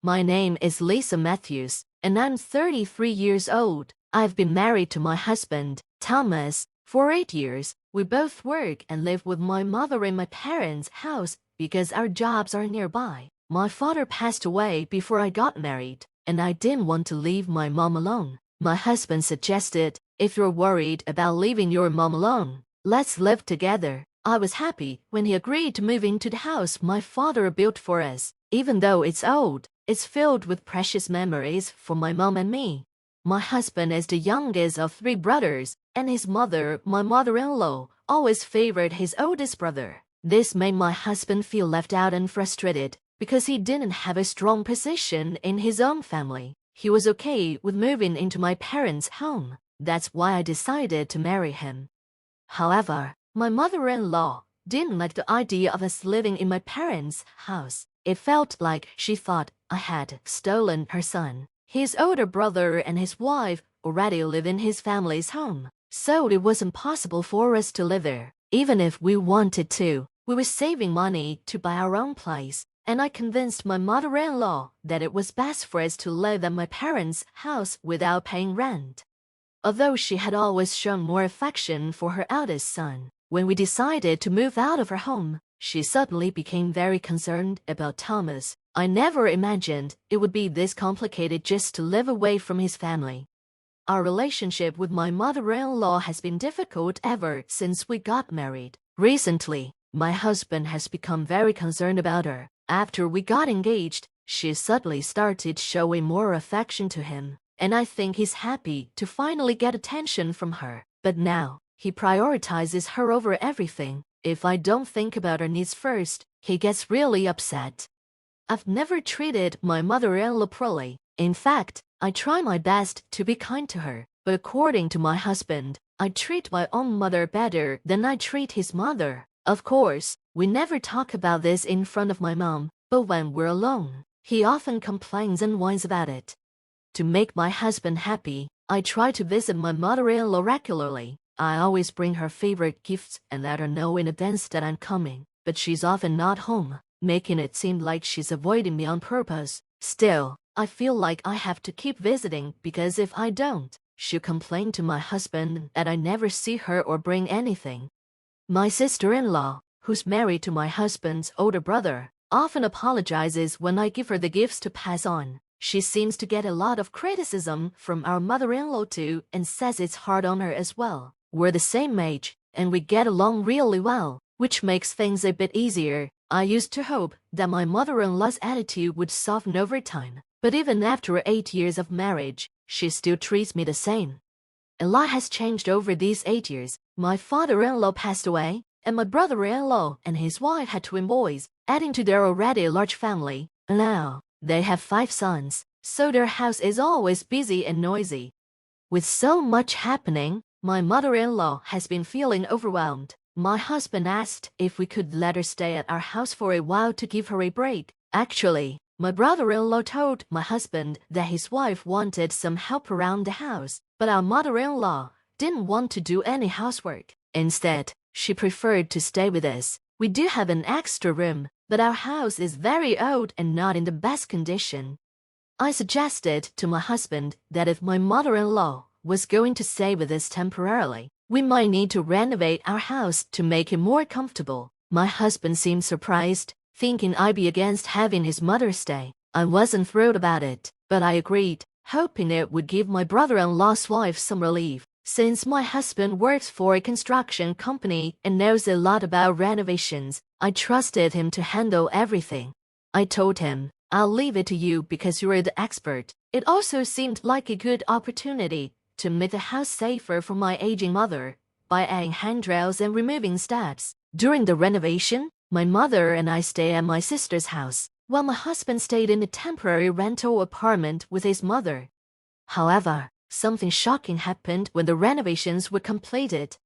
My name is Lisa Matthews, and I'm 33 years old. I've been married to my husband, Thomas, for 8 years. We both work and live with my mother in my parents' house because our jobs are nearby. My father passed away before I got married, and I didn't want to leave my mom alone. My husband suggested, if you're worried about leaving your mom alone, let's live together. I was happy when he agreed to move into the house my father built for us. Even though it's old, it's filled with precious memories for my mom and me. My husband is the youngest of 3 brothers, and his mother, my mother-in-law, always favored his oldest brother. This made my husband feel left out and frustrated because he didn't have a strong position in his own family. He was okay with moving into my parents' home. That's why I decided to marry him. However, my mother-in-law didn't like the idea of us living in my parents' house. It felt like she thought I had stolen her son. His older brother and his wife already live in his family's home, so it was impossible for us to live there. Even if we wanted to, we were saving money to buy our own place, and I convinced my mother-in-law that it was best for us to live at my parents' house without paying rent. Although she had always shown more affection for her eldest son, when we decided to move out of her home, she suddenly became very concerned about Thomas. I never imagined it would be this complicated just to live away from his family. Our relationship with my mother-in-law has been difficult ever since we got married. Recently, my husband has become very concerned about her. After we got engaged, she suddenly started showing more affection to him, and I think he's happy to finally get attention from her. But now, he prioritizes her over everything. If I don't think about her needs first, he gets really upset. I've never treated my mother-in-law poorly. In fact, I try my best to be kind to her. But according to my husband, I treat my own mother better than I treat his mother. Of course, we never talk about this in front of my mom, but when we're alone, he often complains and whines about it. To make my husband happy, I try to visit my mother-in-law regularly. I always bring her favorite gifts and let her know in advance that I'm coming, but she's often not home, making it seem like she's avoiding me on purpose. Still, I feel like I have to keep visiting because if I don't, she'll complain to my husband that I never see her or bring anything. My sister-in-law, who's married to my husband's older brother, often apologizes when I give her the gifts to pass on. She seems to get a lot of criticism from our mother-in-law too and says it's hard on her as well. We're the same age, and we get along really well, which makes things a bit easier. I used to hope that my mother-in-law's attitude would soften over time, but even after 8 years of marriage, she still treats me the same. A lot has changed over these 8 years. My father-in-law passed away, and my brother-in-law and his wife had twin boys, adding to their already large family. Now, they have 5 sons, so their house is always busy and noisy. With so much happening, my mother-in-law has been feeling overwhelmed. My husband asked if we could let her stay at our house for a while to give her a break. Actually, my brother-in-law told my husband that his wife wanted some help around the house, but our mother-in-law didn't want to do any housework. Instead, she preferred to stay with us. We do have an extra room, but our house is very old and not in the best condition. I suggested to my husband that if my mother-in-law was going to stay with us temporarily, we might need to renovate our house to make it more comfortable. My husband seemed surprised, thinking I'd be against having his mother stay. I wasn't thrilled about it, but I agreed, hoping it would give my brother-in-law's wife some relief. Since my husband works for a construction company and knows a lot about renovations, I trusted him to handle everything. I told him, I'll leave it to you because you're the expert. It also seemed like a good opportunity to make the house safer for my aging mother by adding handrails and removing steps. During the renovation, my mother and I stayed at my sister's house, while my husband stayed in a temporary rental apartment with his mother. However, something shocking happened when the renovations were completed.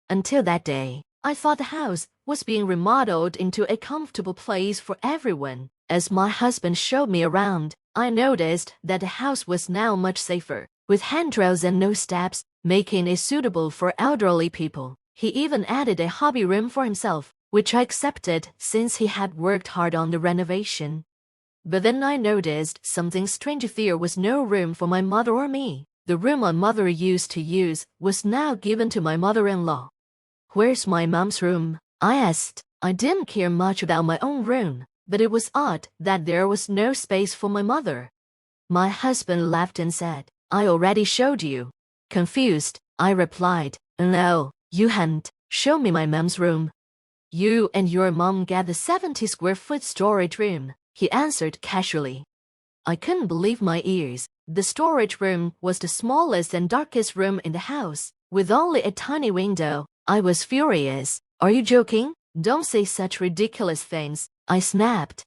Until that day, I thought the house was being remodeled into a comfortable place for everyone. As my husband showed me around, I noticed that the house was now much safer, with handrails and no steps, making it suitable for elderly people. He even added a hobby room for himself, which I accepted since he had worked hard on the renovation. But then I noticed something strange. There was no room for my mother or me. The room my mother used to use was now given to my mother-in-law. "Where's my mom's room?" I asked. I didn't care much about my own room, but it was odd that there was no space for my mother. My husband laughed and said, "I already showed you." Confused, I replied, "No, you hadn't. Show me my mom's room." "You and your mom get the 70-square-foot storage room," he answered casually. I couldn't believe my ears. The storage room was the smallest and darkest room in the house, with only a tiny window. I was furious. "Are you joking? Don't say such ridiculous things," I snapped.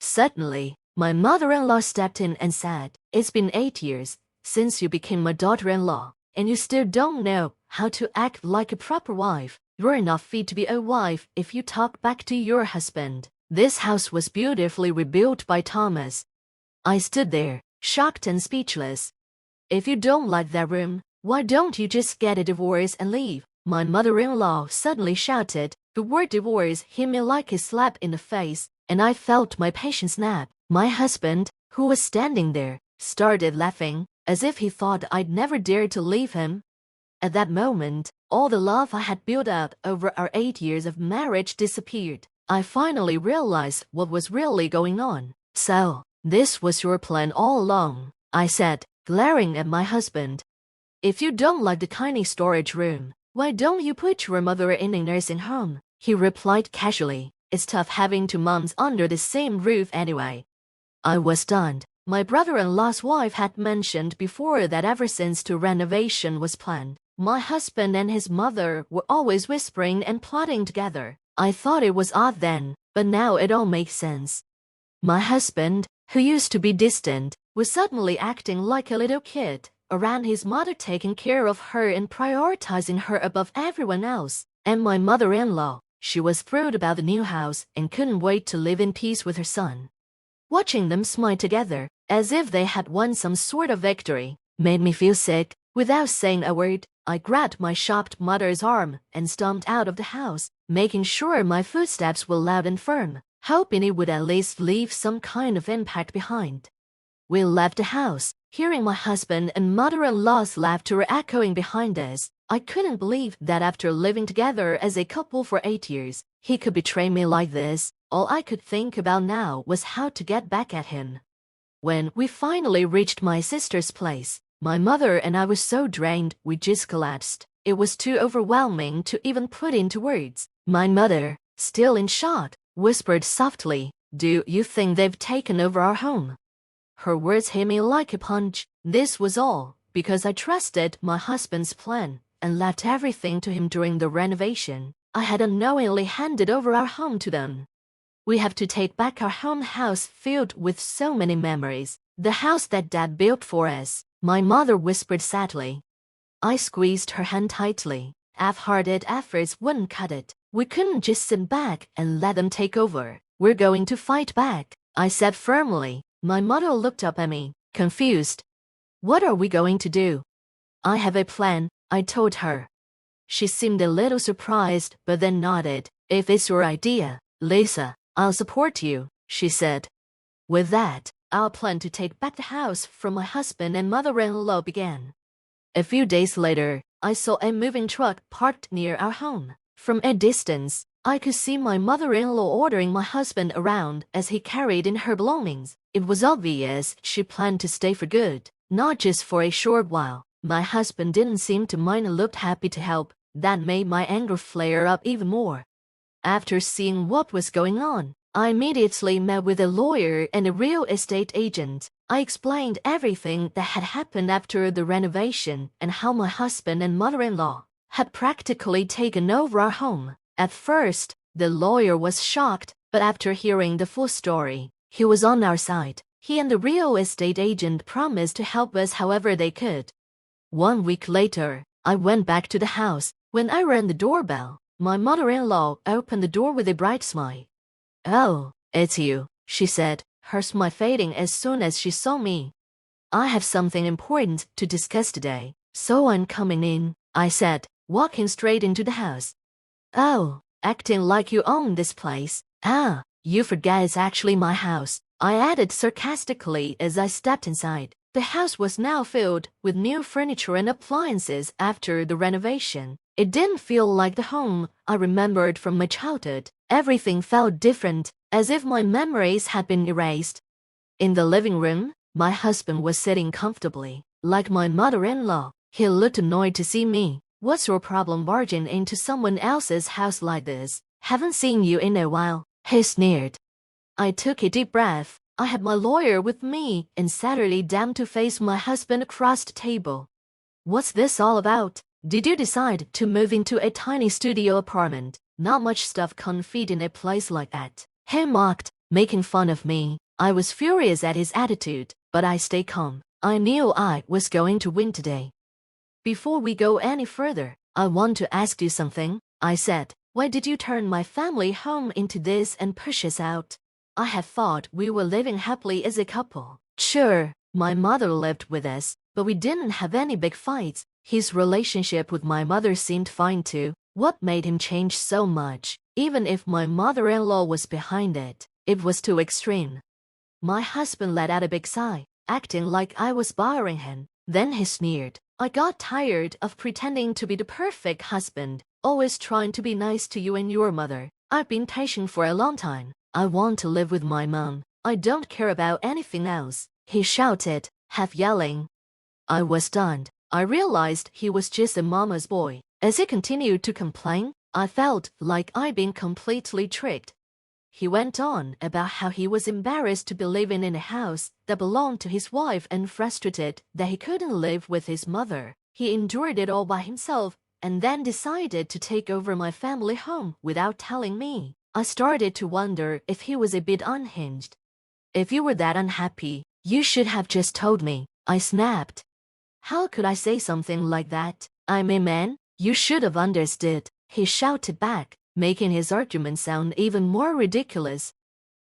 Suddenly, my mother-in-law stepped in and said, "It's been 8 years since you became my daughter-in-law, and you still don't know how to act like a proper wife. You're not fit to be a wife if you talk back to your husband." This house was beautifully rebuilt by Thomas. I stood there, shocked and speechless. "If you don't like that room, why don't you just get a divorce and leave?" My mother-in-law suddenly shouted. The word divorce hit me like a slap in the face, and I felt my patience snap. My husband, who was standing there, started laughing, as if he thought I'd never dare to leave him. At that moment, all the love I had built up over our 8 years of marriage disappeared. I finally realized what was really going on. "So, this was your plan all along," I said, glaring at my husband. "If you don't like the tiny storage room, why don't you put your mother in a nursing home?" He replied casually. "It's tough having 2 moms under the same roof anyway." I was stunned. My brother-in-law's wife had mentioned before that ever since the renovation was planned, my husband and his mother were always whispering and plotting together. I thought it was odd then, but now it all makes sense. My husband, who used to be distant, was suddenly acting like a little kid around his mother, taking care of her and prioritizing her above everyone else. And my mother-in-law, she was thrilled about the new house and couldn't wait to live in peace with her son. Watching them smile together, as if they had won some sort of victory, made me feel sick. Without saying a word, I grabbed my shocked mother's arm and stomped out of the house, making sure my footsteps were loud and firm, hoping it would at least leave some kind of impact behind. We left the house, hearing my husband and mother-in-law's laughter echoing behind us. I couldn't believe that after living together as a couple for 8 years, he could betray me like this. All I could think about now was how to get back at him. When we finally reached my sister's place, my mother and I were so drained we just collapsed. It was too overwhelming to even put into words. My mother, still in shock, whispered softly, "Do you think they've taken over our home?" Her words hit me like a punch. This was all because I trusted my husband's plan and left everything to him during the renovation. I had unknowingly handed over our home to them. "We have to take back our home house filled with so many memories. The house that Dad built for us," my mother whispered sadly. I squeezed her hand tightly. Half-hearted efforts wouldn't cut it. We couldn't just sit back and let them take over. "We're going to fight back," I said firmly. My mother looked up at me, confused. "What are we going to do?" "I have a plan," I told her. She seemed a little surprised, but then nodded. "If it's your idea, Lisa, I'll support you," she said. With that, our plan to take back the house from my husband and mother-in-law began. A few days later, I saw a moving truck parked near our home. From a distance, I could see my mother-in-law ordering my husband around as he carried in her belongings. It was obvious she planned to stay for good, not just for a short while. My husband didn't seem to mind and looked happy to help. That made my anger flare up even more. After seeing what was going on, I immediately met with a lawyer and a real estate agent. I explained everything that had happened after the renovation and how my husband and mother-in-law had practically taken over our home. At first, the lawyer was shocked, but after hearing the full story, he was on our side. He and the real estate agent promised to help us however they could. 1 week later, I went back to the house. When I rang the doorbell, my mother-in-law opened the door with a bright smile. "Oh, it's you," she said, her smile fading as soon as she saw me. "I have something important to discuss today, so I'm coming in," I said, walking straight into the house. "Oh, acting like you own this place. Ah, you forget it's actually my house." I added sarcastically as I stepped inside. The house was now filled with new furniture and appliances after the renovation. It didn't feel like the home I remembered from my childhood. Everything felt different, as if my memories had been erased. In the living room, my husband was sitting comfortably, like my mother-in-law. He looked annoyed to see me. "What's your problem barging into someone else's house like this? Haven't seen you in a while," he sneered. I took a deep breath. I had my lawyer with me and settled down to face my husband across the table. "What's this all about? Did you decide to move into a tiny studio apartment? Not much stuff can fit in a place like that," he mocked, making fun of me. I was furious at his attitude, but I stayed calm. I knew I was going to win today. "Before we go any further, I want to ask you something," I said. "Why did you turn my family home into this and push us out? I had thought we were living happily as a couple." "Sure, my mother lived with us, but we didn't have any big fights. His relationship with my mother seemed fine too. What made him change so much? Even if my mother-in-law was behind it, it was too extreme." My husband let out a big sigh, acting like I was bothering him. Then he sneered. "I got tired of pretending to be the perfect husband, always trying to be nice to you and your mother. I've been patient for a long time. I want to live with my mom. I don't care about anything else," he shouted, half yelling. I was stunned. I realized he was just a mama's boy. As he continued to complain, I felt like I'd been completely tricked. He went on about how he was embarrassed to be living in a house that belonged to his wife and frustrated that he couldn't live with his mother. He endured it all by himself and then decided to take over my family home without telling me. I started to wonder if he was a bit unhinged. "If you were that unhappy, you should have just told me," I snapped. "How could I say something like that? I'm a man. You should have understood," he shouted back, making his argument sound even more ridiculous.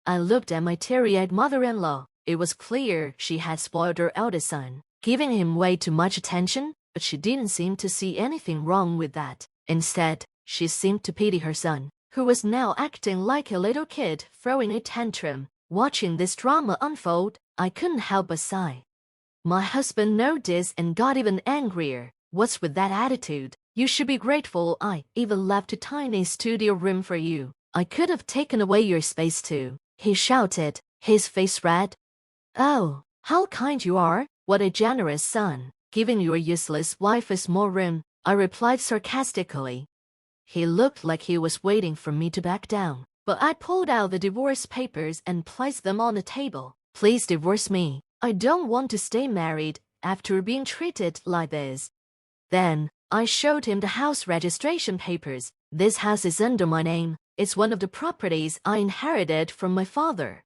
I looked at my teary-eyed mother-in-law. It was clear she had spoiled her eldest son, giving him way too much attention, but she didn't seem to see anything wrong with that. Instead, she seemed to pity her son, who was now acting like a little kid throwing a tantrum. Watching this drama unfold, I couldn't help but sigh. My husband noticed and got even angrier. "What's with that attitude? You should be grateful I even left a tiny studio room for you. I could have taken away your space too," he shouted, his face red. "Oh, how kind you are. What a generous son, giving your useless wife a small room," I replied sarcastically. He looked like he was waiting for me to back down, but I pulled out the divorce papers and placed them on the table. "Please divorce me. I don't want to stay married after being treated like this." Then, I showed him the house registration papers. "This house is under my name. It's one of the properties I inherited from my father."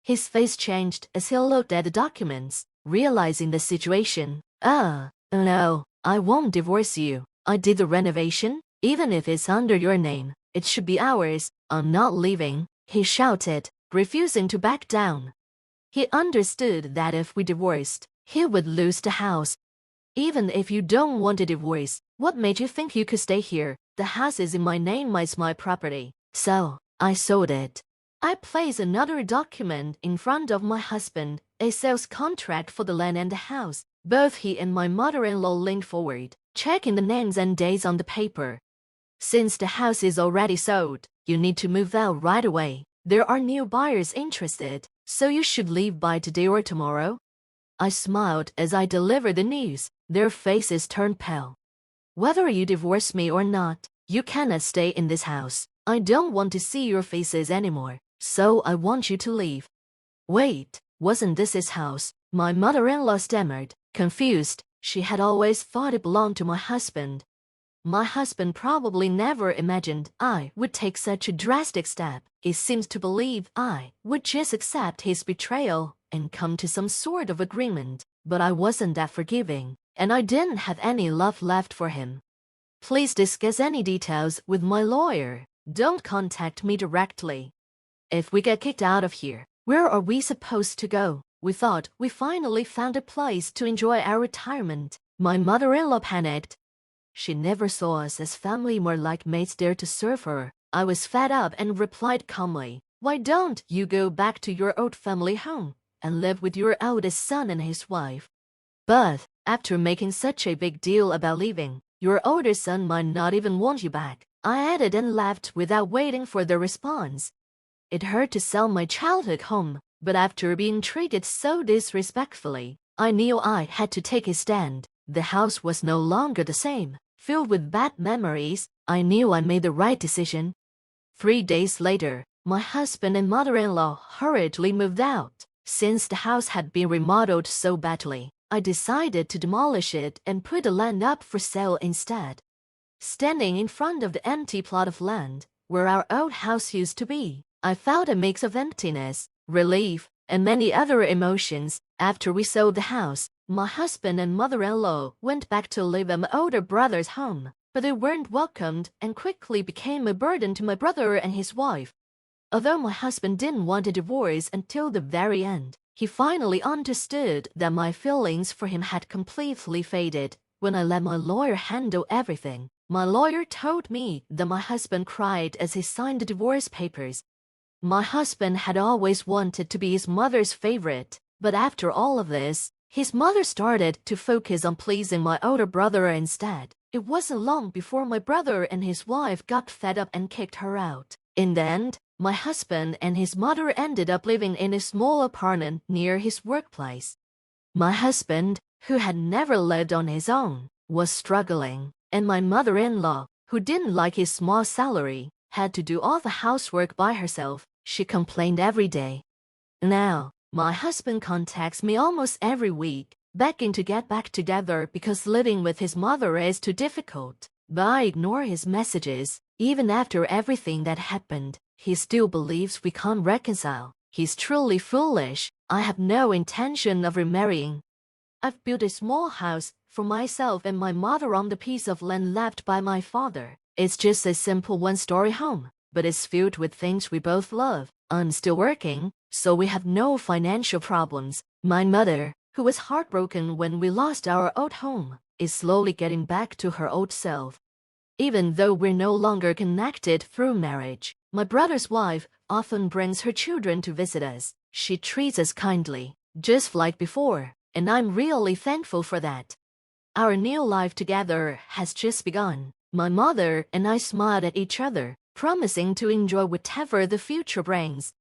His face changed as he looked at the documents, realizing the situation. No, I won't divorce you. I did the renovation. Even if it's under your name, it should be ours. I'm not leaving," he shouted, refusing to back down. He understood that if we divorced, he would lose the house. "Even if you don't want a divorce, what made you think you could stay here? The house is in my name, it's my property. So, I sold it." I placed another document in front of my husband, a sales contract for the land and the house. Both he and my mother-in-law leaned forward, checking the names and dates on the paper. "Since the house is already sold, you need to move out right away. There are new buyers interested, so you should leave by today or tomorrow." I smiled as I delivered the news. Their faces turned pale. "Whether you divorce me or not, you cannot stay in this house. I don't want to see your faces anymore, so I want you to leave." "Wait, wasn't this his house?" my mother-in-law stammered, confused. She had always thought it belonged to my husband. My husband probably never imagined I would take such a drastic step. He seemed to believe I would just accept his betrayal and come to some sort of agreement, but I wasn't that forgiving, and I didn't have any love left for him. "Please discuss any details with my lawyer. Don't contact me directly." "If we get kicked out of here, where are we supposed to go? We thought we finally found a place to enjoy our retirement." My mother-in-law panicked. She never saw us as family, more like mates there to serve her. I was fed up and replied calmly, Why don't you go back to your old family home and live with your eldest son and his wife? But after making such a big deal about leaving, your older son might not even want you back, I added and laughed without waiting for the response. It hurt to sell my childhood home, but after being treated so disrespectfully, I knew I had to take a stand. The house was no longer the same. Filled with bad memories, I knew I made the right decision. 3 days later, my husband and mother-in-law hurriedly moved out. Since the house had been remodeled so badly, I decided to demolish it and put the land up for sale instead. Standing in front of the empty plot of land where our old house used to be, I felt a mix of emptiness, relief, and many other emotions. After we sold the house, my husband and mother-in-law went back to live at my older brother's home, but they weren't welcomed and quickly became a burden to my brother and his wife. Although my husband didn't want a divorce until the very end, he finally understood that my feelings for him had completely faded when I let my lawyer handle everything. My lawyer told me that my husband cried as he signed the divorce papers. My husband had always wanted to be his mother's favorite, but after all of this, his mother started to focus on pleasing my older brother instead. It wasn't long before my brother and his wife got fed up and kicked her out. In the end, my husband and his mother ended up living in a small apartment near his workplace. My husband, who had never lived on his own, was struggling, and my mother-in-law, who didn't like his small salary, had to do all the housework by herself. She complained every day. Now, my husband contacts me almost every week, begging to get back together because living with his mother is too difficult. But I ignore his messages. Even after everything that happened, he still believes we can't reconcile. He's truly foolish. I have no intention of remarrying. I've built a small house for myself and my mother on the piece of land left by my father. It's just a simple one-story home, but it's filled with things we both love. I'm still working, so we have no financial problems. My mother, who was heartbroken when we lost our old home, is slowly getting back to her old self. Even though we're no longer connected through marriage, my brother's wife often brings her children to visit us. She treats us kindly, just like before, and I'm really thankful for that. Our new life together has just begun. My mother and I smiled at each other, promising to enjoy whatever the future brings.